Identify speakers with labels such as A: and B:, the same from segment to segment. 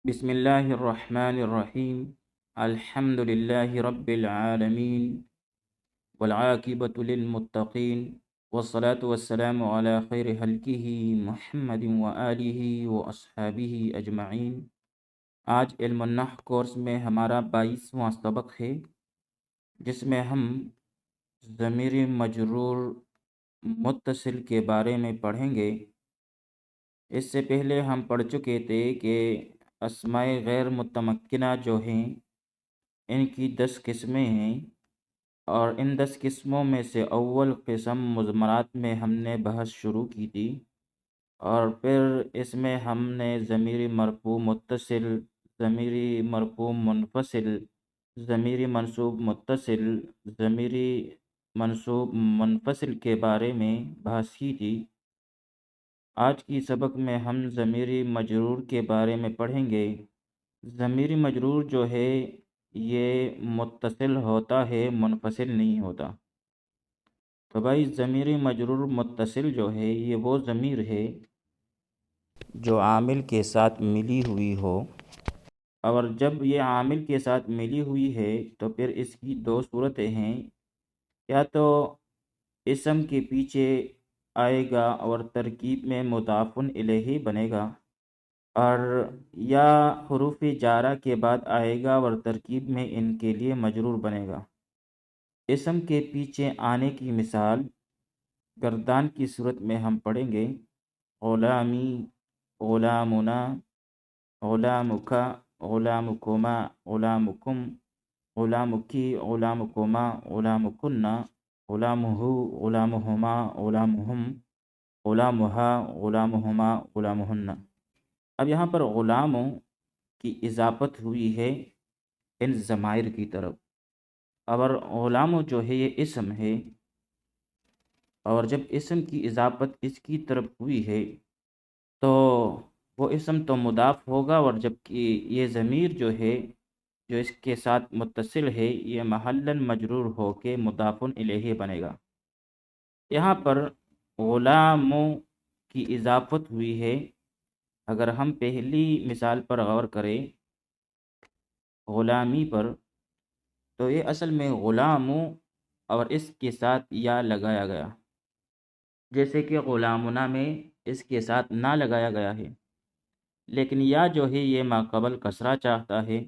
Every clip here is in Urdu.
A: بسم اللہ الرحمن الرحیم الحمد للہ رب العالمین والعاقبۃ للمتقین والصلاة والسلام علی خیر خلقہ محمد وآلہ واصحابہ اجمعین۔ آج علم النحو کورس میں ہمارا 22واں سبق ہے، جس میں ہم ضمیر مجرور متصل کے بارے میں پڑھیں گے۔ اس سے پہلے ہم پڑھ چکے تھے کہ اسماء غیر متمکنہ جو ہیں ان کی 10 قسمیں ہیں، اور ان 10 قسموں میں سے اول قسم مضمرات میں ہم نے بحث شروع کی تھی، اور پھر اس میں ہم نے ضمیر مرفوع متصل، ضمیر مرفوع منفصل، ضمیر منصوب متصل، ضمیر منصوب منفصل کے بارے میں بحث کی تھی۔ آج کی سبق میں ہم ضمیر مجرور کے بارے میں پڑھیں گے۔ ضمیر مجرور جو ہے یہ متصل ہوتا ہے، منفصل نہیں ہوتا۔ تو بھائی ضمیر مجرور متصل جو ہے یہ وہ ضمیر ہے جو عامل کے ساتھ ملی ہوئی ہو، اور جب یہ عامل کے ساتھ ملی ہوئی ہے تو پھر اس کی دو صورتیں ہیں، یا تو اسم کے پیچھے آئے گا اور ترکیب میں مضاف الیہ بنے گا، اور یا حروف جارہ کے بعد آئے گا اور ترکیب میں ان کے لیے مجرور بنے گا۔ اسم کے پیچھے آنے کی مثال گردان کی صورت میں ہم پڑھیں گے: غلامی، غلامنا، غلامک، غلامکما، غلامکم، غلامکی، غلامکما، غلامکن، غلامہ، غلامہما، غلامہم، غلامہا، غلامہما، غلامہن۔ اب یہاں پر غلاموں کی اضافت ہوئی ہے ان ضمائر کی طرف، اور غلاموں جو ہے یہ اسم ہے، اور جب اسم کی اضافت اس کی طرف ہوئی ہے تو وہ اسم تو مضاف ہوگا، اور جبکہ یہ ضمیر جو ہے جو اس کے ساتھ متصل ہے یہ محلاً مجرور ہو کے مضاف الیہ بنے گا۔ یہاں پر غلاموں کی اضافت ہوئی ہے۔ اگر ہم پہلی مثال پر غور کریں غلامی پر، تو یہ اصل میں غلاموں اور اس کے ساتھ یا لگایا گیا، جیسے کہ غلامنا میں اس کے ساتھ نہ لگایا گیا ہے، لیکن یا جو ہے یہ ماقبل کسرہ چاہتا ہے،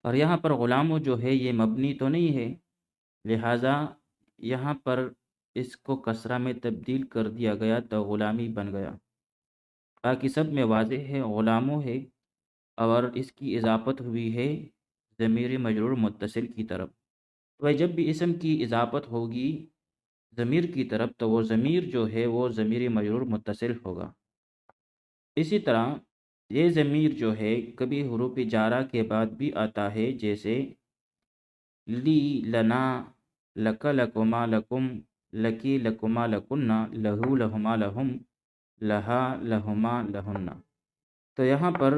A: اور یہاں پر غلاموں جو ہے یہ مبنی تو نہیں ہے، لہٰذا یہاں پر اس کو کسرہ میں تبدیل کر دیا گیا تو غلامی بن گیا۔ باقی سب میں واضح ہے غلاموں ہے، اور اس کی اضافت ہوئی ہے ضمیر مجرور متصل کی طرف۔ وہ جب بھی اسم کی اضافت ہوگی ضمیر کی طرف تو وہ ضمیر جو ہے وہ ضمیر مجرور متصل ہوگا۔ اسی طرح یہ ضمیر جو ہے کبھی حروف جارہ کے بعد بھی آتا ہے، جیسے لی، لنا، لک، لکما، لکم، لکی، لکما، لکنہ، لہو، لہما، لہم، لہا، لہما، لہن۔ تو یہاں پر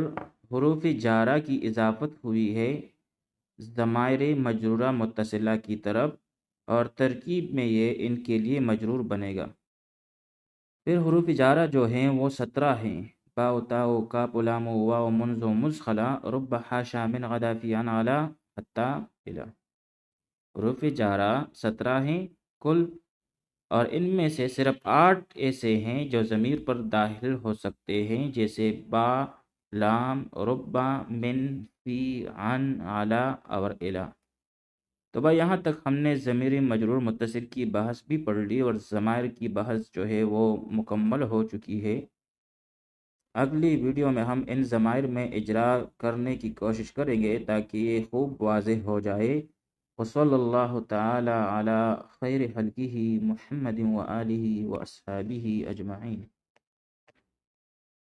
A: حروف جارہ کی اضافت ہوئی ہے ضمائر مجرورہ متصلہ کی طرف، اور ترکیب میں یہ ان کے لیے مجرور بنے گا۔ پھر حروف جارہ جو ہیں وہ 17 ہیں: باء، تاء، کاف، لام، واو، منذ، مزخلہ، رب، حاشا، من، غدا، فی، عن، علی، حتی، الی۔ حروف جارہ 17 ہیں کل، اور ان میں سے صرف 8 ایسے ہیں جو ضمیر پر داخل ہو سکتے ہیں، جیسے با، لام، ربا، من، فی، عن، علی اور الی۔ تو بھائی یہاں تک ہم نے ضمیر مجرور متصل کی بحث بھی پڑھ لی، اور ضمائر کی بحث جو ہے وہ مکمل ہو چکی ہے۔ اگلی ویڈیو میں ہم ان ضمائر میں اجرا کرنے کی کوشش کریں گے تاکہ یہ خوب واضح ہو جائے۔ وصلی اللہ تعالی علی خیر خلقہ محمد وآلہ واصحابہ اجمعین۔